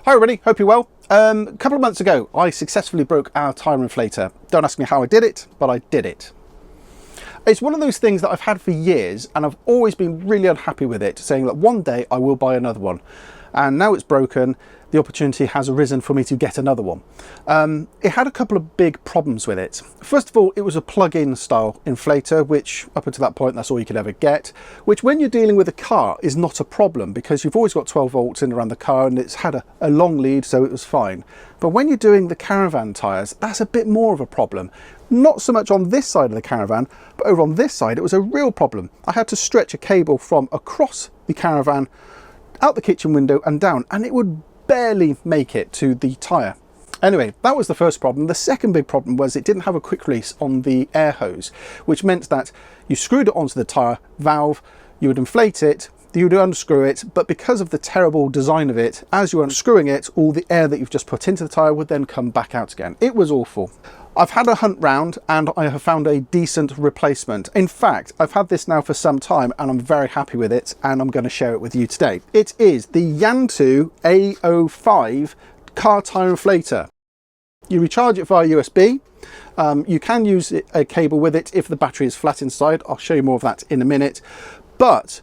Hi everybody, hope you're well. A couple of months ago, I successfully broke our tyre inflator. Don't ask me how I did it, but I did it. It's one of those things that I've had for years and I've always been really unhappy with it, saying that one day I will buy another one. And now it's broken, the opportunity has arisen for me to get another one. It had a couple of big problems with it. First of all, it was a plug-in style inflator, which up until that point, that's all you could ever get, which when you're dealing with a car is not a problem because you've always got 12 volts in around the car and it's had a long lead, so it was fine. But when you're doing the Caravan tyres, that's a bit more of a problem. Not so much on this side of the Caravan, but over on this side, it was a real problem. I had to stretch a cable from across the Caravan out the kitchen window and down, and it would barely make it to the tyre. Anyway, that was the first problem. The second big problem was it didn't have a quick release on the air hose, which meant that you screwed it onto the tyre valve, you would inflate it, you would unscrew it, but because of the terrible design of it, as you're unscrewing it, all the air that you've just put into the tyre would then come back out again. It was awful. I've had a hunt round and I have found a decent replacement. In fact, I've had this now for some time and I'm very happy with it and I'm going to share it with you today. It is the YANTU A05 car tyre inflator. You recharge it via USB. You can use a cable with it if the battery is flat inside. I'll show you more of that in a minute. But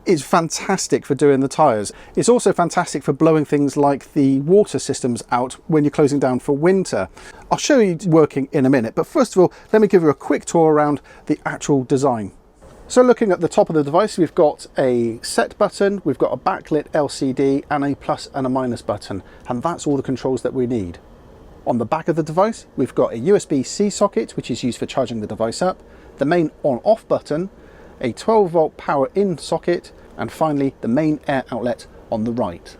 it's fantastic for doing the tyres. It's also fantastic for blowing things like the water systems out when you're closing down for winter. I'll show you working in a minute, but first of all, let me give you a quick tour around the actual design. So looking at the top of the device, we've got a set button, we've got a backlit LCD and a plus and a minus button, and that's all the controls that we need. On the back of the device, we've got a USB-C socket, which is used for charging the device up, the main on-off button, a 12-volt power in socket, and finally the main air outlet on the right.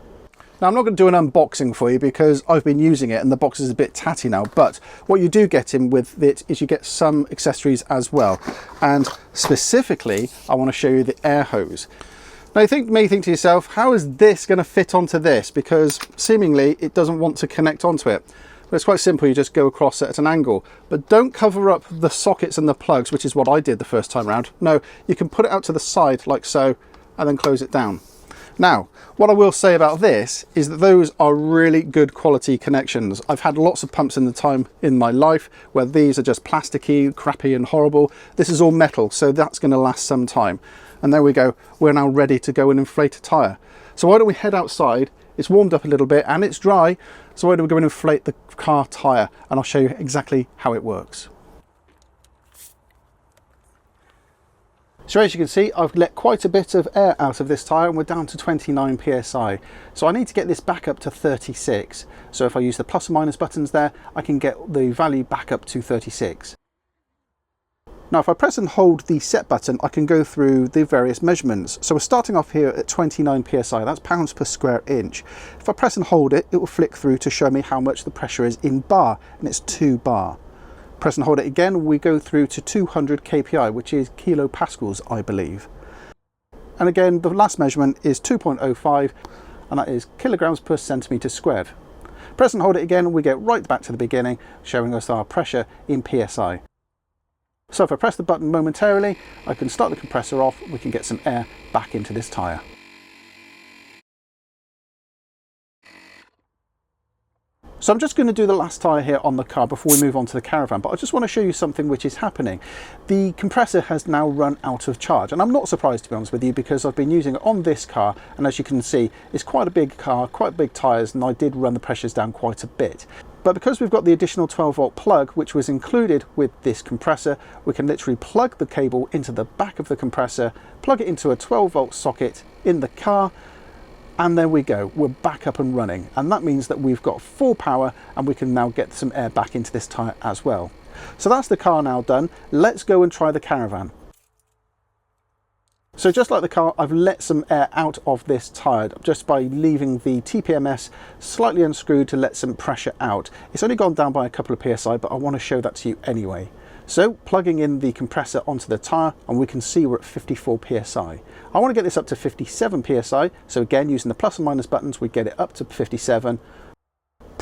Now I'm not going to do an unboxing for you because I've been using it and the box is a bit tatty now, but what you do get in with it is you get some accessories as well, and specifically I want to show you the air hose. Now you may think to yourself, how is this going to fit onto this, because seemingly it doesn't want to connect onto it. But it's quite simple, you just go across it at an angle. But don't cover up the sockets and the plugs, which is what I did the first time around. No, you can put it out to the side like so, and then close it down. Now, what I will say about this is that those are really good quality connections. I've had lots of pumps in my life where these are just plasticky, crappy and horrible. This is all metal, so that's going to last some time. And there we go, we're now ready to go and inflate a tyre. So why don't we head outside? It's warmed up a little bit and it's dry, so why don't we go and inflate the car tyre, and I'll show you exactly how it works. So as you can see, I've let quite a bit of air out of this tyre and we're down to 29 psi. So I need to get this back up to 36. So if I use the plus and minus buttons there, I can get the value back up to 36. Now if I press and hold the set button, I can go through the various measurements. So we're starting off here at 29 psi, that's pounds per square inch. If I press and hold it, it will flick through to show me how much the pressure is in bar, and it's 2 bar. Press and hold it again, we go through to 200 kpi, which is kilopascals, I believe. And again, the last measurement is 2.05, and that is kilograms per centimetre squared. Press and hold it again, we get right back to the beginning, showing us our pressure in psi. So if I press the button momentarily, I can start the compressor off, we can get some air back into this tyre. So I'm just going to do the last tyre here on the car before we move on to the Caravan, but I just want to show you something which is happening. The compressor has now run out of charge, and I'm not surprised, to be honest with you, because I've been using it on this car, and as you can see, it's quite a big car, quite big tyres, and I did run the pressures down quite a bit. But because we've got the additional 12-volt plug, which was included with this compressor, we can literally plug the cable into the back of the compressor, plug it into a 12-volt socket in the car, and there we go, we're back up and running. And that means that we've got full power and we can now get some air back into this tyre as well. So that's the car now done. Let's go and try the Caravan. So just like the car, I've let some air out of this tyre just by leaving the TPMS slightly unscrewed to let some pressure out. It's only gone down by a couple of psi, but I want to show that to you anyway. So plugging in the compressor onto the tyre, and we can see we're at 54 psi. I want to get this up to 57 psi, so again using the plus and minus buttons we get it up to 57.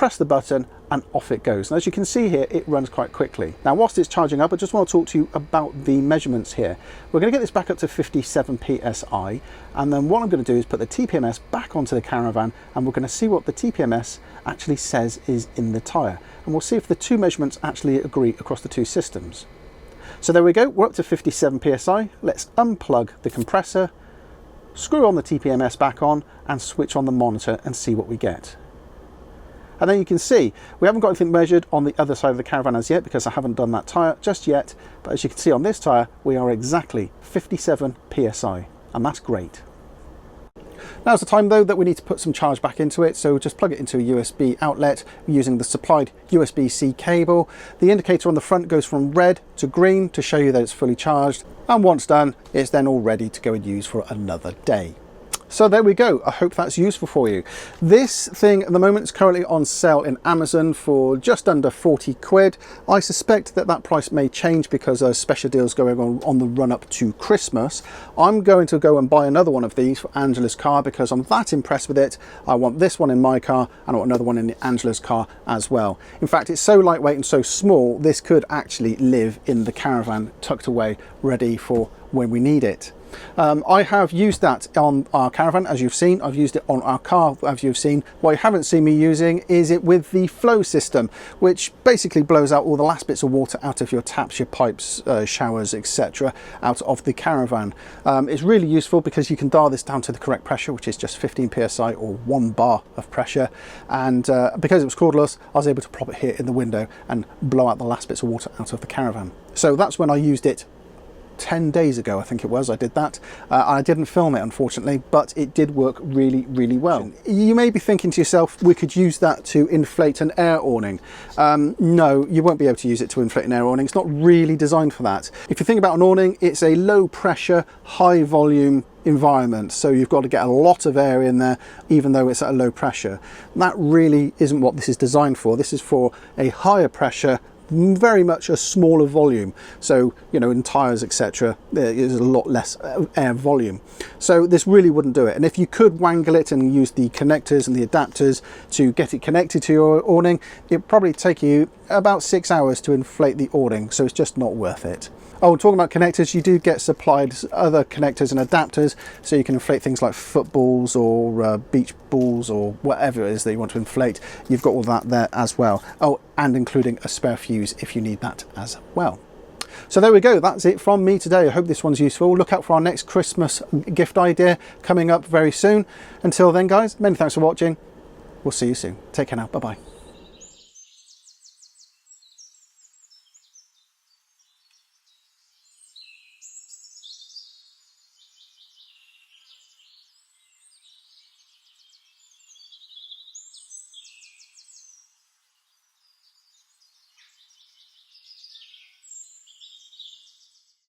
press the button and off it goes. And as you can see here, it runs quite quickly. Now, whilst it's charging up, I just want to talk to you about the measurements here. We're going to get this back up to 57 psi, and then what I'm going to do is put the TPMS back onto the Caravan, and we're going to see what the TPMS actually says is in the tyre. And we'll see if the two measurements actually agree across the two systems. So there we go, we're up to 57 psi. Let's unplug the compressor, screw on the TPMS back on, and switch on the monitor and see what we get. And then you can see we haven't got anything measured on the other side of the Caravan as yet, because I haven't done that tyre just yet. But as you can see on this tyre, we are exactly 57 psi, and that's great. Now's the time though that we need to put some charge back into it, so just plug it into a USB outlet using the supplied USB-C cable. The indicator on the front goes from red to green to show you that it's fully charged, and once done, it's then all ready to go and use for another day. So there we go. I hope that's useful for you. This thing at the moment is currently on sale in Amazon for just under 40 quid. I suspect that that price may change because there's special deals going on the run up to Christmas. I'm going to go and buy another one of these for Angela's car because I'm that impressed with it. I want this one in my car and I want another one in Angela's car as well. In fact, it's so lightweight and so small, this could actually live in the Caravan tucked away, ready for when we need it. I have used that on our Caravan, as you've seen. I've used it on our car, as you've seen. What you haven't seen me using is it with the flow system, which basically blows out all the last bits of water out of your taps, your pipes, showers, etc., out of the Caravan. It's really useful because you can dial this down to the correct pressure, which is just 15 psi or 1 bar of pressure. And because it was cordless, I was able to prop it here in the window and blow out the last bits of water out of the Caravan. So that's when I used it 10 days ago, I think it was, I did that. I didn't film it, unfortunately, but it did work really, really well. You may be thinking to yourself, we could use that to inflate an air awning. No, you won't be able to use it to inflate an air awning. It's not really designed for that. If you think about an awning, it's a low pressure, high volume environment, so you've got to get a lot of air in there even though it's at a low pressure. That really isn't what this is designed for. This is for a higher pressure, very much a smaller volume. So, you know, in tyres, etc., there is a lot less air volume. So this really wouldn't do it. And if you could wangle it and use the connectors and the adapters to get it connected to your awning, it'd probably take you about 6 hours to inflate the awning. So it's just not worth it. Oh, talking about connectors, you do get supplied other connectors and adapters, so you can inflate things like footballs or beach balls or whatever it is that you want to inflate. You've got all that there as well. Oh, and including a spare fuse if you need that as well. So there we go, that's it from me today. I hope this one's useful. Look out for our next Christmas gift idea coming up very soon. Until then, guys, many thanks for watching. We'll see you soon. Take care now. Bye-bye.